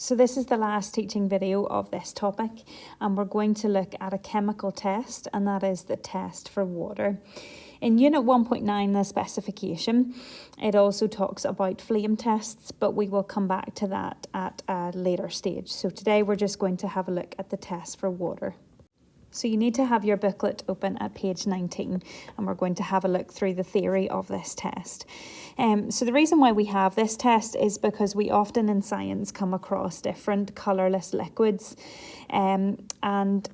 So this is the last teaching video of this topic, and we're going to look at a chemical test, and that is the test for water. In Unit 1.9, the specification, it also talks about flame tests, but we will come back to that at a later stage. So today we're just going to have a look at the test for water. So you need to have your booklet open at page 19, and we're going to have a look through the theory of this test. So the reason why we have this test is because we often in science come across different colourless liquids, and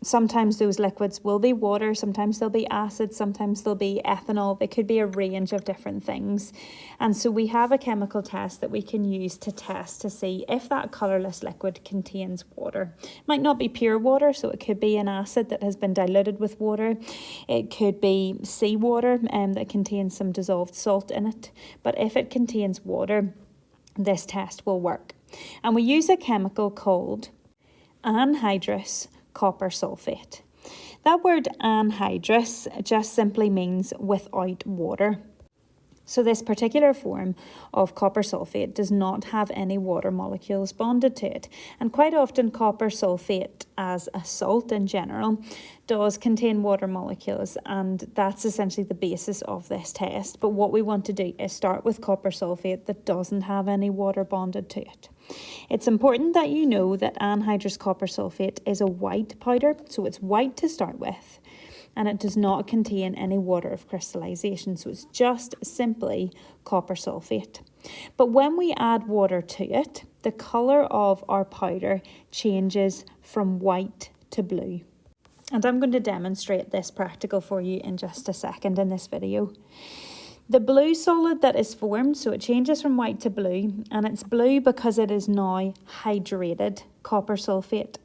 sometimes those liquids will be water, sometimes they'll be acid, sometimes they'll be ethanol. They could be a range of different things. And so we have a chemical test that we can use to test to see if that colourless liquid contains water. It might not be pure water, so it could be an acid that has been diluted with water. It could be seawater that contains some dissolved salt in it. But if it contains water, this test will work. And we use a chemical called anhydrous copper sulfate. That word anhydrous just simply means without water. So this particular form of copper sulfate does not have any water molecules bonded to it. And quite often copper sulfate as a salt in general does contain water molecules, and that's essentially the basis of this test. But what we want to do is start with copper sulfate that doesn't have any water bonded to it. It's important that you know that anhydrous copper sulfate is a white powder, so it's white to start with, and it does not contain any water of crystallization, so it's just simply copper sulfate. But when we add water to it, the colour of our powder changes from white to blue. And I'm going to demonstrate this practical for you in just a second in this video. The blue solid that is formed, so it changes from white to blue, and it's blue because it is now hydrated copper sulfate.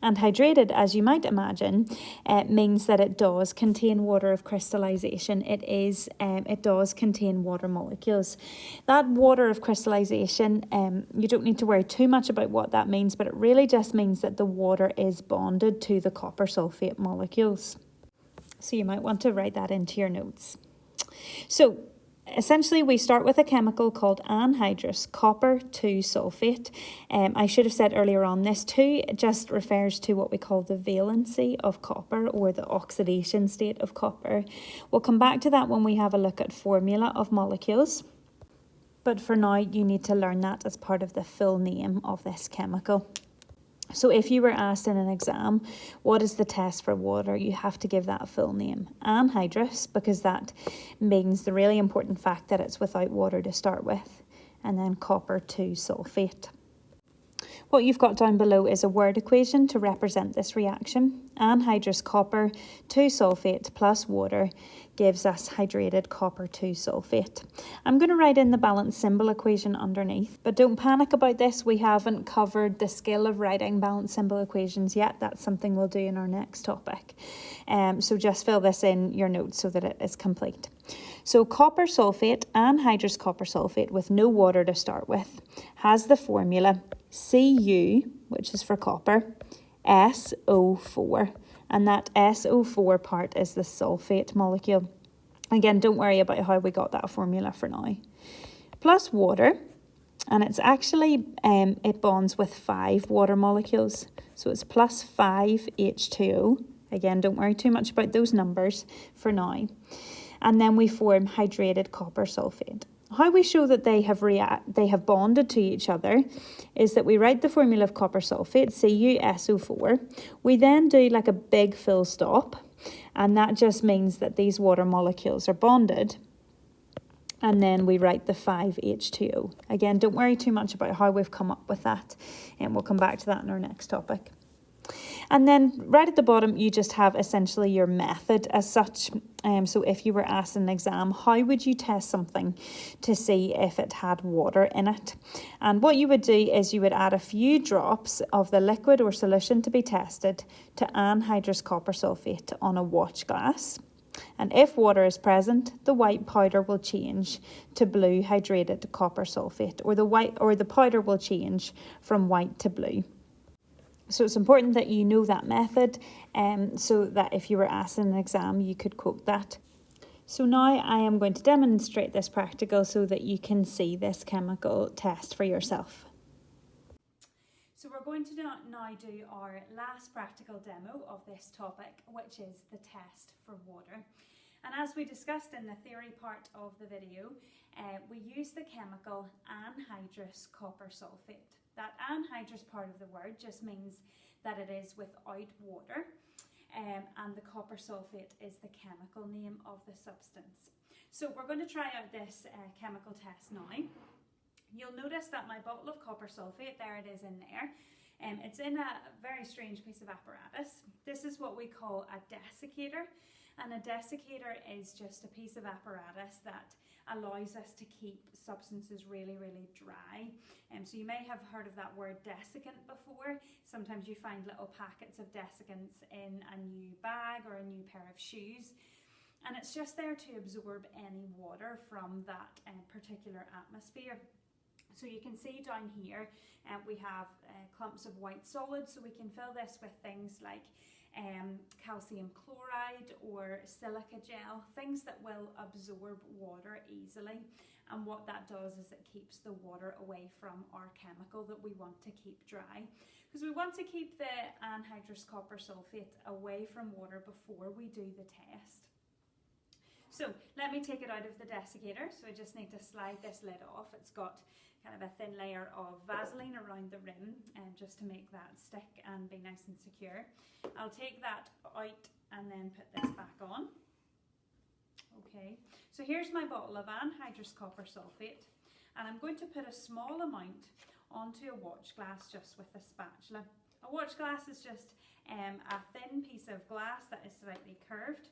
And hydrated, as you might imagine, means that it does contain water of crystallization. It does contain water molecules. That water of crystallization, you don't need to worry too much about what that means, but it really just means that the water is bonded to the copper sulfate molecules. So you might want to write that into your notes. So essentially, we start with a chemical called anhydrous copper 2 sulfate. I should have said earlier on, this 2 just refers to what we call the valency of copper, or the oxidation state of copper. We'll come back to that when we have a look at formula of molecules. But for now, you need to learn that as part of the full name of this chemical. So if you were asked in an exam, what is the test for water, you have to give that a full name. Anhydrous, because that means the really important fact that it's without water to start with. And then copper 2 sulfate. What you've got down below is a word equation to represent this reaction. Anhydrous copper 2 sulfate plus water gives us hydrated copper 2 sulfate. I'm going to write in the balance symbol equation underneath, but don't panic about this. We haven't covered the skill of writing balance symbol equations yet. That's something we'll do in our next topic. So just fill this in your notes so that it is complete. So copper sulfate, anhydrous copper sulfate with no water to start with, has the formula Cu, which is for copper, SO4, and that SO4 part is the sulfate molecule. Again, don't worry about how we got that formula for now. Plus water, and it's actually, it bonds with 5 water molecules, so it's plus 5 H2O. Again, don't worry too much about those numbers for now. And then we form hydrated copper sulfate. How we show that they have bonded to each other is that we write the formula of copper sulfate, CuSO4. We then do like a big full stop, and that just means that these water molecules are bonded. And then we write the 5H2O. Again, don't worry too much about how we've come up with that, and we'll come back to that in our next topic. And then right at the bottom, you just have essentially your method as such. So if you were asked in an exam, how would you test something to see if it had water in it? And what you would do is you would add a few drops of the liquid or solution to be tested to anhydrous copper sulfate on a watch glass. And if water is present, the white powder will change to blue hydrated copper sulfate, or the powder will change from white to blue. So it's important that you know that method, so that if you were asked in an exam, you could quote that. So now I am going to demonstrate this practical so that you can see this chemical test for yourself. So we're going to now do our last practical demo of this topic, which is the test for water. And as we discussed in the theory part of the video, we use the chemical anhydrous copper sulfate. That anhydrous part of the word just means that it is without water, and the copper sulfate is the chemical name of the substance. So we're going to try out this chemical test now. You'll notice that my bottle of copper sulfate, there it is in there. It's in a very strange piece of apparatus. This is what we call a desiccator. And a desiccator is just a piece of apparatus that allows us to keep substances really, really dry. So you may have heard of that word desiccant before. Sometimes you find little packets of desiccants in a new bag or a new pair of shoes. And it's just there to absorb any water from that particular atmosphere. So you can see down here we have clumps of white solid, so we can fill this with things like calcium chloride or silica gel, things that will absorb water easily. And what that does is it keeps the water away from our chemical that we want to keep dry, because we want to keep the anhydrous copper sulfate away from water before we do the test. So let me take it out of the desiccator. So I just need to slide this lid off. It's got kind of a thin layer of Vaseline around the rim, just to make that stick and be nice and secure. I'll take that out and then put this back on. Okay, so here's my bottle of anhydrous copper sulfate, and I'm going to put a small amount onto a watch glass just with a spatula. A watch glass is just a thin piece of glass that is slightly curved,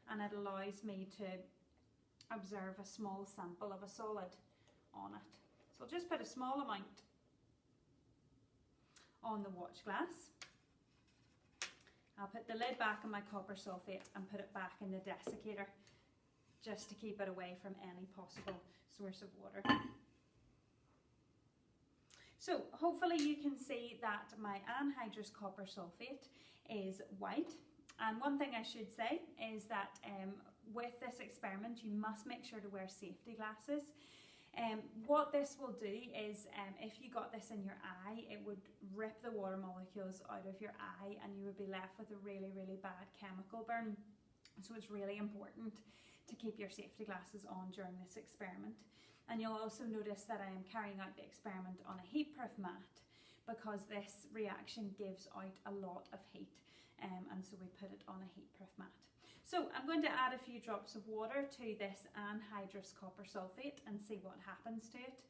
and it allows me to observe a small sample of a solid on it. So I'll just put a small amount on the watch glass. I'll put the lid back on my copper sulfate and put it back in the desiccator, just to keep it away from any possible source of water. So hopefully you can see that my anhydrous copper sulfate is white. And one thing I should say is that with this experiment you must make sure to wear safety glasses. What this will do is if you got this in your eye, it would rip the water molecules out of your eye and you would be left with a really, really bad chemical burn. So it's really important to keep your safety glasses on during this experiment. And you'll also notice that I am carrying out the experiment on a heat-proof mat, because this reaction gives out a lot of heat, and so we put it on a heat-proof mat. So I'm going to add a few drops of water to this anhydrous copper sulfate and see what happens to it,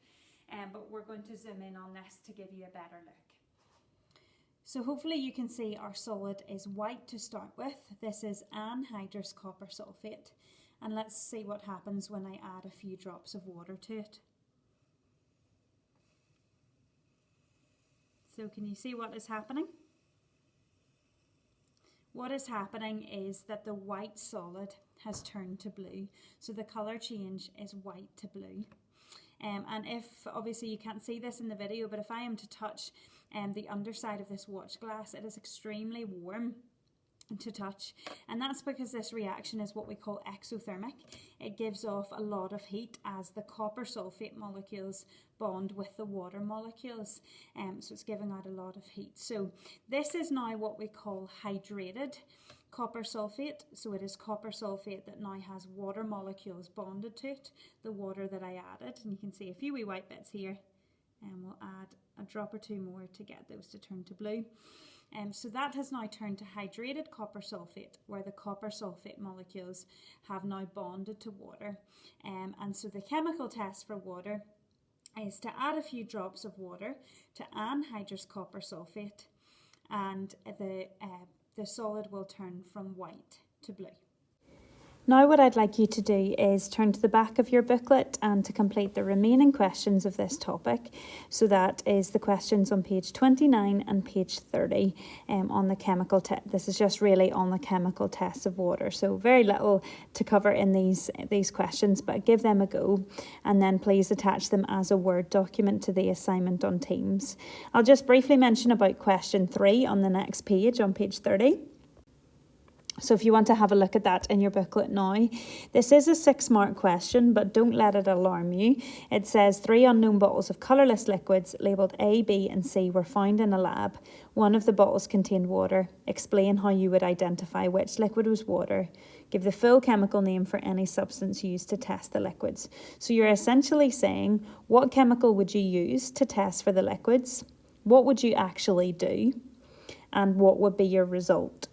but we're going to zoom in on this to give you a better look. So hopefully you can see our solid is white to start with. This is anhydrous copper sulfate, and let's see what happens when I add a few drops of water to it. So can you see what is happening? What is happening is that the white solid has turned to blue. So the colour change is white to blue. And if, obviously you can't see this in the video, but if I am to touch the underside of this watch glass, it is extremely warm to touch, and that's because this reaction is what we call exothermic. It gives off a lot of heat as the copper sulfate molecules bond with the water molecules, so it's giving out a lot of heat. So this is now what we call hydrated copper sulfate. So it is copper sulfate that now has water molecules bonded to it, the water that I added, and you can see a few wee white bits here, and we'll add a drop or two more to get those to turn to blue. So that has now turned to hydrated copper sulfate, where the copper sulfate molecules have now bonded to water. And so the chemical test for water is to add a few drops of water to anhydrous copper sulfate, and the solid will turn from white to blue. Now what I'd like you to do is turn to the back of your booklet and to complete the remaining questions of this topic. So that is the questions on page 29 and page 30 on the chemical test. This is just really on the chemical tests of water. So very little to cover in these questions, but give them a go, and then please attach them as a Word document to the assignment on Teams. I'll just briefly mention about question 3 on the next page, on page 30. So if you want to have a look at that in your booklet now, this is a 6-mark question, but don't let it alarm you. It says 3 unknown bottles of colourless liquids labelled A, B and C were found in a lab. One of the bottles contained water. Explain how you would identify which liquid was water. Give the full chemical name for any substance used to test the liquids. So you're essentially saying, what chemical would you use to test for the liquids? What would you actually do? And what would be your result?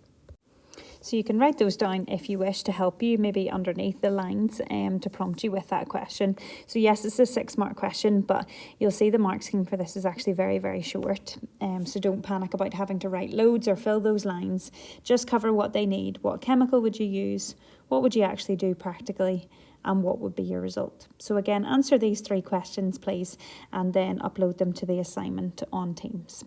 So you can write those down if you wish to help you, maybe underneath the lines to prompt you with that question. So yes, it's a 6-mark question, but you'll see the mark scheme for this is actually very, very short. So don't panic about having to write loads or fill those lines. Just cover what they need. What chemical would you use? What would you actually do practically? And what would be your result? So again, answer these 3 questions, please, and then upload them to the assignment on Teams.